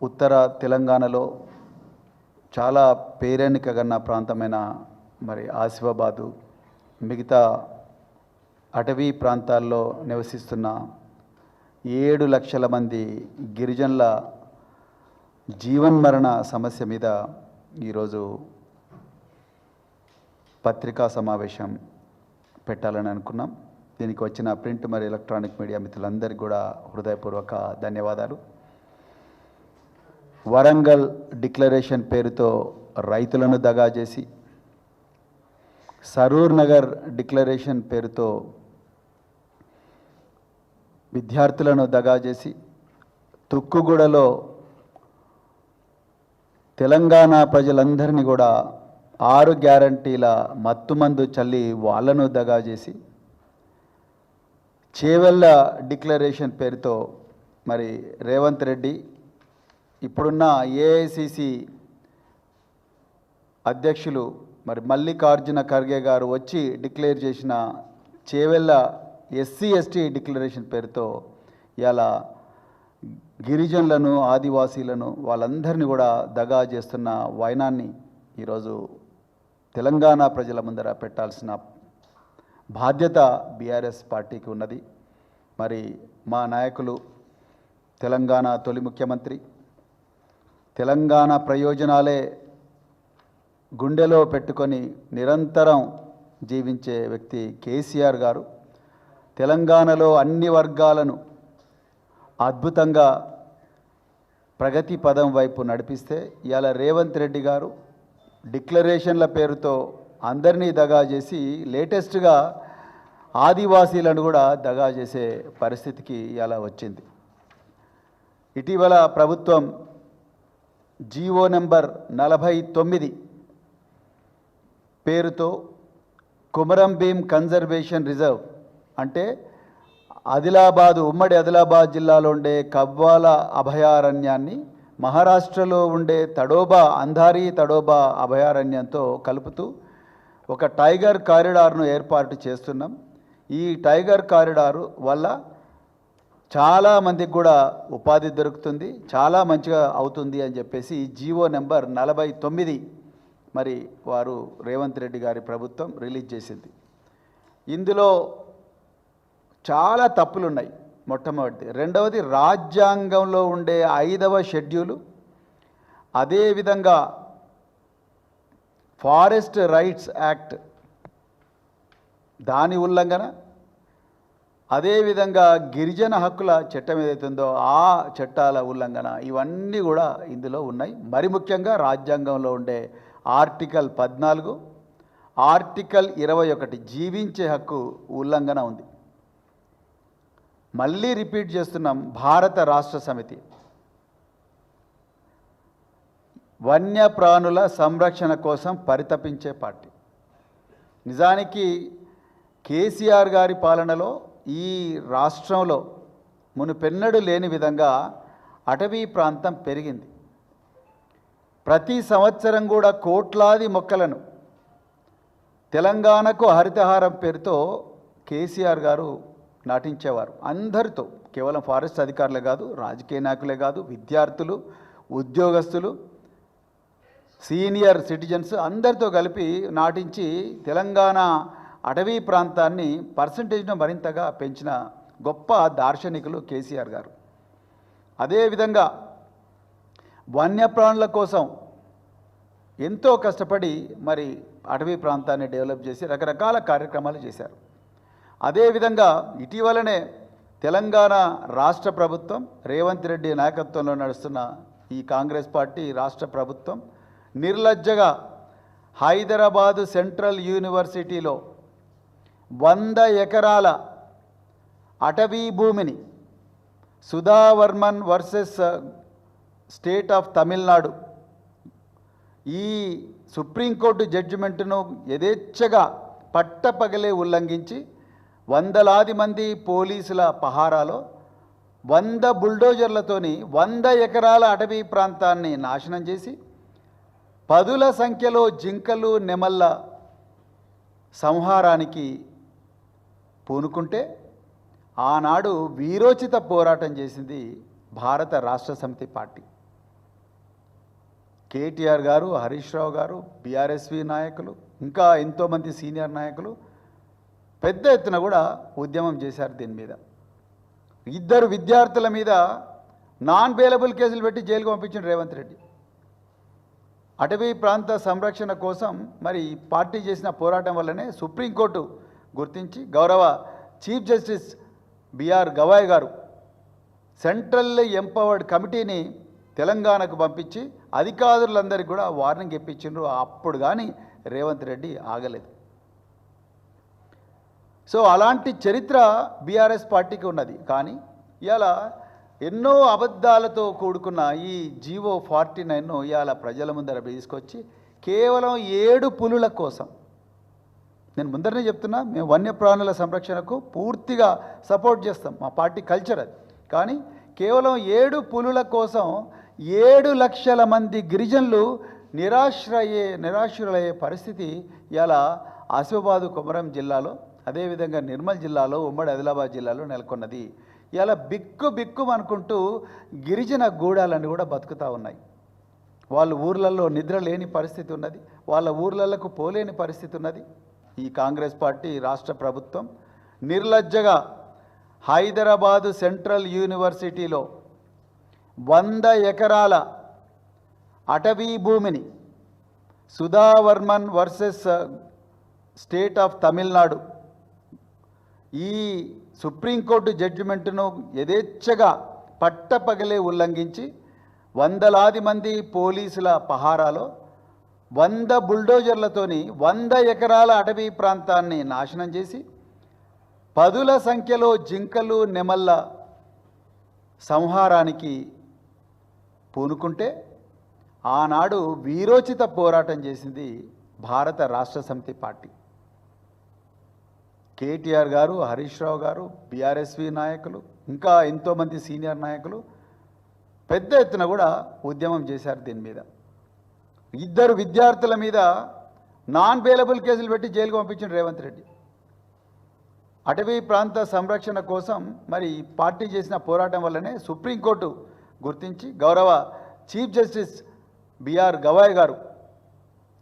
ఉత్తర తెలంగాణలో చాలా పేరెన్నికగన్న ప్రాంతమైన మరి ఆసిఫాబాదు మిగతా అటవీ ప్రాంతాల్లో నివసిస్తున్న 7 లక్షల మంది గిరిజనుల జీవన్మరణ సమస్య మీద ఈరోజు పత్రికా సమావేశం పెట్టాలని అనుకున్నాం. దీనికి వచ్చిన ప్రింట్ మరియు ఎలక్ట్రానిక్ మీడియా మిత్రులందరికీ కూడా హృదయపూర్వక ధన్యవాదాలు. వరంగల్ డిక్లరేషన్ పేరుతో రైతులను దగా చేసి, సరూర్ నగర్ డిక్లరేషన్ పేరుతో విద్యార్థులను దగా చేసి, తుక్కుగూడలో తెలంగాణ ప్రజలందరినీ కూడా 6 గ్యారంటీల మత్తుమందు చల్లి వాళ్ళను దగా చేసి, చేవెళ్ళ డిక్లరేషన్ పేరుతో మరి రేవంత్ రెడ్డి ఇప్పుడున్న ఏఐసిసి అధ్యక్షులు మరి మల్లికార్జున ఖర్గే గారు వచ్చి డిక్లేర్ చేసిన చేవెళ్ళ SC/ST డిక్లరేషన్ పేరుతో ఇలా గిరిజనులను ఆదివాసీలను వాళ్ళందరినీ కూడా దగా చేస్తున్న వైనాన్ని ఈరోజు తెలంగాణ ప్రజల ముందర పెట్టాల్సిన బాధ్యత బీఆర్ఎస్ పార్టీకి ఉన్నది. మరి మా నాయకులు తెలంగాణ తొలి ముఖ్యమంత్రి, తెలంగాణ ప్రయోజనాలే గుండెలో పెట్టుకొని నిరంతరం జీవించే వ్యక్తి కేసీఆర్ గారు తెలంగాణలో అన్ని వర్గాలను అద్భుతంగా ప్రగతి పదం వైపు నడిపిస్తే, ఇవాళ రేవంత్ రెడ్డి గారు డిక్లరేషన్ల పేరుతో అందరినీ దగా చేసి లేటెస్ట్గా ఆదివాసీలను కూడా దగా చేసే పరిస్థితికి ఇలా వచ్చింది. ఇటీవల ప్రభుత్వం జీవో నెంబర్ 49 పేరుతో కుమరం భీం కన్జర్వేషన్ రిజర్వ్ అంటే ఉమ్మడి ఆదిలాబాద్ జిల్లాలో ఉండే కవ్వాల అభయారణ్యాన్ని మహారాష్ట్రలో ఉండే అంధారీ తడోబా అభయారణ్యంతో కలుపుతూ ఒక టైగర్ కారిడార్ను ఏర్పాటు చేస్తున్నాం. ఈ టైగర్ కారిడారు వల్ల చాలామందికి కూడా ఉపాధి దొరుకుతుంది, చాలా మంచిగా అవుతుంది అని చెప్పేసి జీవో నెంబర్ 49 మరి వారు రేవంత్ రెడ్డి గారి ప్రభుత్వం రిలీజ్ చేసింది. ఇందులో చాలా తప్పులు ఉన్నాయి. మొట్టమొదటి, రెండవది రాజ్యాంగంలో ఉండే 5వ షెడ్యూలు, అదేవిధంగా ఫారెస్ట్ రైట్స్ యాక్ట్ దాని ఉల్లంఘన, అదేవిధంగా గిరిజన హక్కుల చట్టం ఏదైతుందో ఆ చట్టాల ఉల్లంఘన, ఇవన్నీ కూడా ఇందులో ఉన్నాయి. మరి ముఖ్యంగా రాజ్యాంగంలో ఉండే ఆర్టికల్ 14, ఆర్టికల్ 21 జీవించే హక్కు ఉల్లంఘన ఉంది. మళ్ళీ రిపీట్ చేస్తున్నాం, భారత రాష్ట్ర సమితి వన్యప్రాణుల సంరక్షణ కోసం పరితపించే పార్టీ. నిజానికి కేసీఆర్ గారి పాలనలో ఈ రాష్ట్రంలో మునుపెన్నడూ లేని విధంగా అటవీ ప్రాంతం పెరిగింది. ప్రతి సంవత్సరం కూడా కోట్లాది మొక్కలను తెలంగాణకు హరితహారం పేరుతో కేసీఆర్ గారు నాటించేవారు. అందరితో, కేవలం ఫారెస్ట్ అధికారులే కాదు, రాజకీయ నాయకులే కాదు, విద్యార్థులు, ఉద్యోగస్తులు, సీనియర్ సిటిజన్స్ అందరితో కలిపి నాటించి తెలంగాణ అటవీ ప్రాంతాన్ని పర్సంటేజ్ను మరింతగా పెంచిన గొప్ప దార్శనికులు కేసీఆర్ గారు. అదేవిధంగా వన్యప్రాణుల కోసం ఎంతో కష్టపడి మరి అటవీ ప్రాంతాన్ని డెవలప్ చేసి రకరకాల కార్యక్రమాలు చేశారు. అదేవిధంగా ఇటీవలనే తెలంగాణ రాష్ట్ర ప్రభుత్వం, రేవంత్ రెడ్డి నాయకత్వంలో నడుస్తున్న ఈ కాంగ్రెస్ పార్టీ రాష్ట్ర ప్రభుత్వం నిర్లజ్జగా హైదరాబాదు సెంట్రల్ యూనివర్సిటీలో 100 ఎకరాల అటవీ భూమిని సుధావర్మన్ వర్సెస్ స్టేట్ ఆఫ్ తమిళనాడు ఈ సుప్రీంకోర్టు జడ్జిమెంటును యథేచ్ఛగా పట్టపగలే ఉల్లంఘించి వందలాది మంది పోలీసుల పహారాలో 100 బుల్డోజర్లతోని 100 ఎకరాల అటవీ ప్రాంతాన్ని నాశనం చేసి పదుల సంఖ్యలో జింకలు, నెమళ్ళ సంహారానికి పూనుకుంటే ఆనాడు వీరోచిత పోరాటం చేసింది భారత రాష్ట్ర సమితి పార్టీ. కేటీఆర్ గారు, హరీష్ రావు గారు, బీఆర్ఎస్వి నాయకులు, ఇంకా ఎంతోమంది సీనియర్ నాయకులు పెద్ద ఎత్తున కూడా ఉద్యమం చేశారు. దీని మీద 2 విద్యార్థుల మీద నాన్ బెయిలబుల్ కేసులు పెట్టి జైలుకు పంపించిన రేవంత్ రెడ్డి. అటవీ ప్రాంత సంరక్షణ కోసం మరి పార్టీ చేసిన పోరాటం వల్లనే సుప్రీంకోర్టు గుర్తించి గౌరవ చీఫ్ జస్టిస్ బిఆర్ గవాయ్ గారు సెంట్రల్ ఎంపవర్డ్ కమిటీని తెలంగాణకు పంపించి అధికారులందరికీ కూడా వార్నింగ్ ఇప్పించిండ్రు. అప్పుడు కానీ రేవంత్ రెడ్డి ఆగలేదు. సో అలాంటి చరిత్ర బీఆర్ఎస్ పార్టీకి ఉన్నది. కానీ ఇవాళ ఎన్నో అబద్ధాలతో కూడుకున్న ఈ జీవో 49ను ఇవాళ ప్రజల ముందర తీసుకొచ్చి కేవలం 7 పులుల కోసం, నేను ముందరనే చెప్తున్నా, మేము వన్యప్రాణుల సంరక్షణకు పూర్తిగా సపోర్ట్ చేస్తాం, మా పార్టీ కల్చర్ అది. కానీ కేవలం 7 పులుల కోసం 7 లక్షల మంది గిరిజనులు నిరాశ్రులయ్యే పరిస్థితి ఇవాళ ఆసిఫాబాదు కొమరం జిల్లాలో, అదేవిధంగా నిర్మల్ జిల్లాలో, ఉమ్మడి ఆదిలాబాద్ జిల్లాలో నెలకొన్నది. ఇలా బిక్కు అనుకుంటూ గిరిజన గూడాలన్నీ కూడా బతుకుతూ ఉన్నాయి. వాళ్ళ ఊర్లలో నిద్ర లేని పరిస్థితి ఉన్నది, వాళ్ళ ఊర్లకు పోలేని పరిస్థితి ఉన్నది. ఈ కాంగ్రెస్ పార్టీ రాష్ట్ర ప్రభుత్వం నిర్లజ్జగా హైదరాబాదు సెంట్రల్ యూనివర్సిటీలో 100 ఎకరాల అటవీ భూమిని సుధావర్మన్ వర్సెస్ స్టేట్ ఆఫ్ తమిళనాడు ఈ సుప్రీంకోర్టు జడ్జిమెంటును యథేచ్ఛగా పట్టపగలే ఉల్లంఘించి వందలాది మంది పోలీసుల పహారాలో 100 బుల్డోజర్లతోని 100 ఎకరాల అటవీ ప్రాంతాన్ని నాశనం చేసి 10ల సంఖ్యలో జింకలు నెమళ్ళ సంహారానికి పూనుకుంటే ఆనాడు వీరోచిత పోరాటం చేసింది భారత రాష్ట్ర సమితి పార్టీ. కేటీఆర్ గారు, హరీష్ రావు గారు, బీఆర్ఎస్వి నాయకులు, ఇంకా ఎంతోమంది సీనియర్ నాయకులు పెద్ద ఎత్తున కూడా ఉద్యమం చేశారు. దీని మీద 2 విద్యార్థుల మీద నాన్ బెయిలబుల్ కేసులు పెట్టి జైలుకు పంపించిన రేవంత్ రెడ్డి. అటవీ ప్రాంత సంరక్షణ కోసం మరి పార్టీ చేసిన పోరాటం వల్లనే సుప్రీంకోర్టు గుర్తించి గౌరవ చీఫ్ జస్టిస్ బిఆర్ గవాయ్ గారు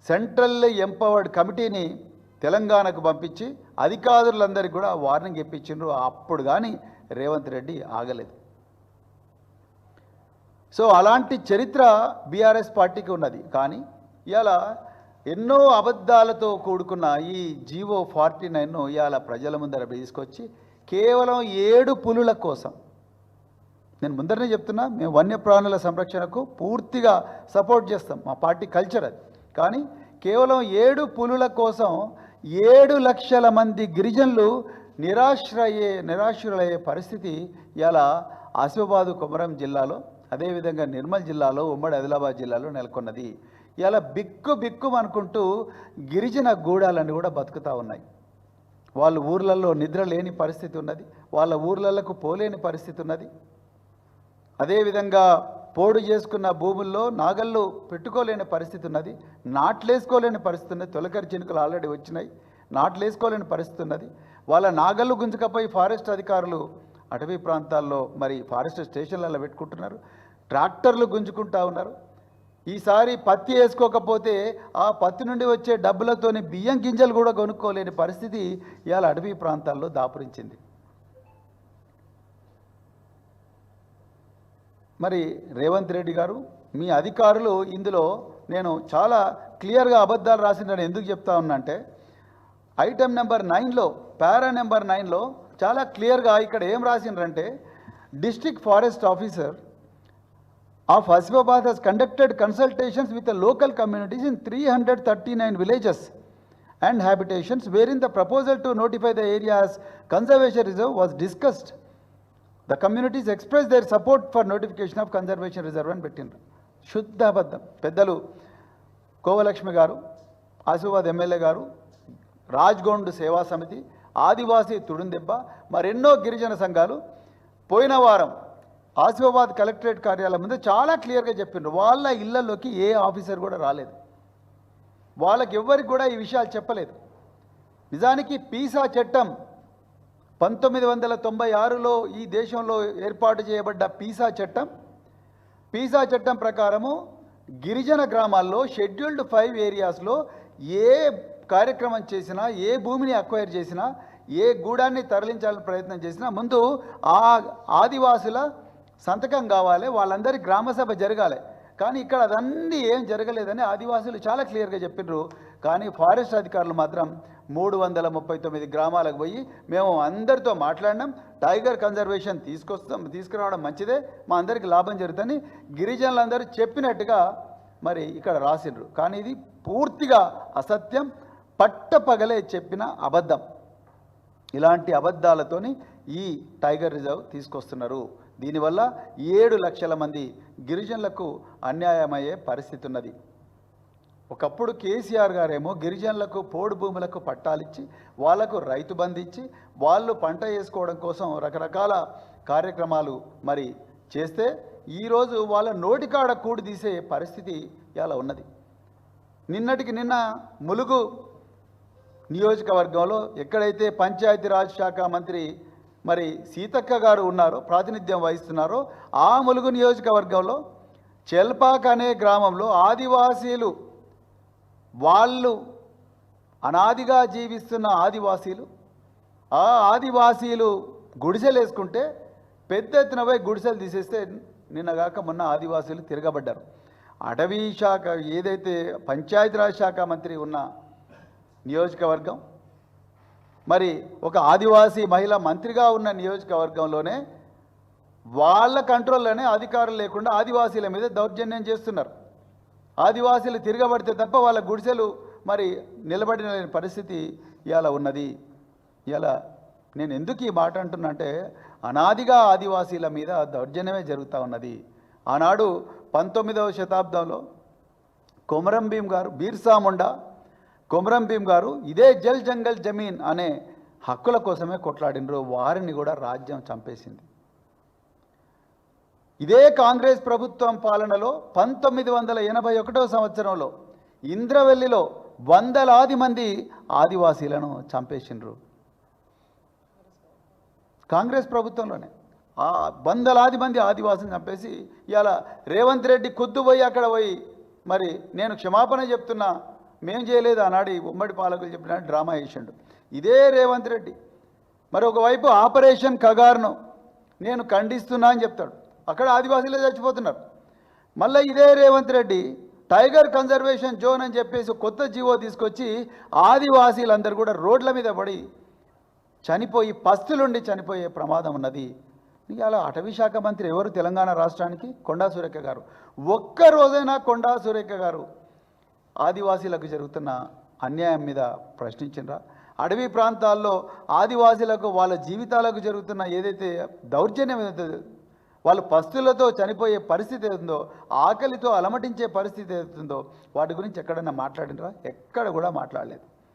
సెంట్రల్ ఎంపవర్డ్ కమిటీని తెలంగాణకు పంపించి అధికారులందరికీ కూడా వార్నింగ్ ఇప్పించిండ్రు. అప్పుడు కానీ రేవంత్ రెడ్డి ఆగలేదు. సో అలాంటి చరిత్ర బీఆర్ఎస్ పార్టీకి ఉన్నది. కానీ ఇవాళ ఎన్నో అబద్ధాలతో కూడుకున్న ఈ జీవో 49ను ఇవాళ ప్రజల ముందర తీసుకొచ్చి కేవలం 7 పులుల కోసం, నేను ముందరనే చెప్తున్నా, మేము వన్యప్రాణుల సంరక్షణకు పూర్తిగా సపోర్ట్ చేస్తాం, మా పార్టీ కల్చర్ అది. కానీ కేవలం 7 పులుల కోసం 7 లక్షల మంది గిరిజనులు నిరాశ్రులయ్యే పరిస్థితి ఇవాళ ఆసిఫాబాదు కొమరం జిల్లాలో, అదేవిధంగా నిర్మల్ జిల్లాలో, ఉమ్మడి ఆదిలాబాద్ జిల్లాలో నెలకొన్నది. ఇలా బిక్కు అనుకుంటూ గిరిజన గూడాలన్నీ కూడా బతుకుతూ ఉన్నాయి. వాళ్ళ ఊర్లలో నిద్ర లేని పరిస్థితి ఉన్నది, వాళ్ళ ఊర్లకు పోలేని పరిస్థితి ఉన్నది. అదేవిధంగా పోడు చేసుకున్న భూముల్లో నాగళ్ళు పెట్టుకోలేని పరిస్థితి ఉన్నది, నాట్లేసుకోలేని పరిస్థితి ఉన్నది. తొలకరి చినుకలు ఆల్రెడీ వచ్చినాయి, నాట్లేసుకోలేని పరిస్థితి ఉన్నది. వాళ్ళ నాగళ్ళు గుంజుకపోయి ఫారెస్ట్ అధికారులు అటవీ ప్రాంతాల్లో మరి ఫారెస్ట్ స్టేషన్లలో పెట్టుకుంటున్నారు, ట్రాక్టర్లు గుంజుకుంటూ ఉన్నారు. ఈసారి పత్తి వేసుకోకపోతే ఆ పత్తి నుండి వచ్చే డబ్బులతోని బియ్యం గింజలు కూడా కొనుక్కోలేని పరిస్థితి ఇవాళ అటవీ ప్రాంతాల్లో దాపురించింది. మరి రేవంత్ రెడ్డి గారు, మీ అధికారులు ఇందులో నేను చాలా క్లియర్గా అబద్ధాలు రాసిందని ఎందుకు చెప్తా ఉన్నా అంటే, ఐటమ్ నెంబర్ 9లో పారా నెంబర్ 9లో చాలా క్లియర్గా ఇక్కడ ఏం రాసిండ్రంటే, district forest officer of Asifabad has conducted consultations with the local communities in 339 villages and habitations wherein the proposal to notify the area as conservation reserve was discussed. The communities expressed their support for notification of conservation reserve అని పెట్టిండ్రు. శుద్ధ అబద్ధం. పెద్దలు కోవలక్ష్మి గారు, Asifabad MLA గారు, రాజ్గొండ్ సేవా సమితి, ఆదివాసీ తుడుందెబ్బ, మరెన్నో గిరిజన సంఘాలు పోయిన వారం ఆసిఫాబాద్ కలెక్టరేట్ కార్యాలయం ముందు చాలా క్లియర్గా చెప్పిండ్రు. వాళ్ళ ఇళ్లలోకి ఏ ఆఫీసర్ కూడా రాలేదు, వాళ్ళకి ఎవ్వరికి కూడా ఈ విషయాలు చెప్పలేదు. నిజానికి పీసా చట్టం 1996లో ఈ దేశంలో ఏర్పాటు చేయబడ్డ పీసా చట్టం ప్రకారము గిరిజన గ్రామాల్లో షెడ్యూల్డ్ 5 ఏరియాస్లో ఏ కార్యక్రమం చేసినా, ఏ భూమిని అక్వైర్ చేసినా, ఏ గూడాన్ని తరలించాలని ప్రయత్నం చేసినా ముందు ఆ ఆదివాసుల సంతకం కావాలి, వాళ్ళందరి గ్రామసభ జరగాలి. కానీ ఇక్కడ అదన్నీ ఏం జరగలేదని ఆదివాసులు చాలా క్లియర్గా చెప్పినారు. కానీ ఫారెస్ట్ అధికారులు మాత్రం 339 గ్రామాలకు పోయి మేము అందరితో మాట్లాడినాం, టైగర్ కన్జర్వేషన్ తీసుకురావడం మంచిదే, మా అందరికీ లాభం జరుగుతుందని గిరిజనులందరూ చెప్పినట్టుగా మరి ఇక్కడ రాసిండ్రు. కానీ ఇది పూర్తిగా అసత్యం, పట్టపగలే చెప్పిన అబద్ధం. ఇలాంటి అబద్ధాలతోని ఈ టైగర్ రిజర్వ్ తీసుకొస్తున్నారు. దీనివల్ల 7 లక్షల మంది గిరిజనులకు అన్యాయమయ్యే పరిస్థితి ఉన్నది. ఒకప్పుడు కేసీఆర్ గారేమో గిరిజనులకు పోడు భూములకు పట్టాలిచ్చి, వాళ్లకు రైతు బంధు ఇచ్చి, వాళ్ళు పంట వేసుకోవడం కోసం రకరకాల కార్యక్రమాలు మరి చేస్తే ఈరోజు వాళ్ళ నోటికాడ కూడి తీసే పరిస్థితి ఇలా ఉన్నది. నిన్నటికి నిన్న ములుగు నియోజకవర్గంలో ఎక్కడైతే పంచాయతీరాజ్ శాఖ మంత్రి మరి సీతక్క గారు ఉన్నారో, ప్రాతినిధ్యం వహిస్తున్నారో, ఆ ములుగు నియోజకవర్గంలో చెల్పాక్ అనే గ్రామంలో ఆదివాసీలు, వాళ్ళు అనాదిగా జీవిస్తున్న ఆదివాసీలు, ఆ ఆదివాసీలు గుడిసెలు వేసుకుంటే పెద్ద ఎత్తున పోయి గుడిసెలు తీసేస్తే నిన్నగాక మొన్న ఆదివాసీలు తిరగబడ్డారు. అటవీ శాఖ ఏదైతే పంచాయతీరాజ్ శాఖ మంత్రి ఉన్న నియోజకవర్గం, మరి ఒక ఆదివాసీ మహిళ మంత్రిగా ఉన్న నియోజకవర్గంలోనే వాళ్ళ కంట్రోల్లోనే అధికారులు లేకుండా ఆదివాసీల మీద దౌర్జన్యం చేస్తున్నారు. ఆదివాసీలు తిరగబడితే తప్ప వాళ్ళ గుడిసెలు మరి నిలబడిన పరిస్థితి ఇలా ఉన్నది. ఇలా నేను ఎందుకు ఈ మాట అంటున్నా అంటే, అనాదిగా ఆదివాసీల మీద దౌర్జన్యమే జరుగుతూ ఉన్నది. ఆనాడు 19వ శతాబ్దంలో కొమరం భీం గారు, బీర్సా ముండా కొమరం భీం గారు ఇదే జల్ జంగల్ జమీన్ అనే హక్కుల కోసమే కొట్లాడినరు. వారిని కూడా రాజ్యం చంపేసింది. ఇదే కాంగ్రెస్ ప్రభుత్వం పాలనలో 1981వ సంవత్సరంలో ఇంద్రవెల్లిలో వందలాది మంది ఆదివాసీలను చంపేసిండ్రు. కాంగ్రెస్ ప్రభుత్వంలోనే ఆ వందలాది మంది ఆదివాసులను చంపేసి ఇవాళ రేవంత్ రెడ్డి ఖుద్దు పోయి అక్కడ పోయి మరి నేను క్షమాపణ చెప్తున్నా, మేం చేయలేదు ఆనాడు ఉమ్మడి పాలకులు చెప్పిన డ్రామా వేసిండు. ఇదే రేవంత్ రెడ్డి మరి ఒకవైపు ఆపరేషన్ కగార్ను నేను ఖండిస్తున్నా అని చెప్తాడు, అక్కడ ఆదివాసీలే చచ్చిపోతున్నారు. మళ్ళీ ఇదే Revanth Reddy tiger conservation zone అని చెప్పేసి కొత్త జీవో తీసుకొచ్చి ఆదివాసీలందరూ కూడా రోడ్ల మీద పడి చనిపోయి, పస్తులుండి చనిపోయే ప్రమాదం ఉన్నది. ఇలా అటవీ శాఖ మంత్రి ఎవరు తెలంగాణ రాష్ట్రానికి? కొండా సురేఖ గారు. ఒక్కరోజైనా కొండా సురేఖ గారు ఆదివాసీలకు జరుగుతున్న అన్యాయం మీద ప్రశ్నించినరా? అడవి ప్రాంతాల్లో ఆదివాసీలకు వాళ్ళ జీవితాలకు జరుగుతున్న ఏదైతే దౌర్జన్యం వాళ్ళు పస్తులతో చనిపోయే పరిస్థితి ఏదో, ఆకలితో అలమటించే పరిస్థితి ఏదో వాటి గురించి ఎక్కడైనా మాట్లాడినరా? ఎక్కడ కూడా మాట్లాడలేదు.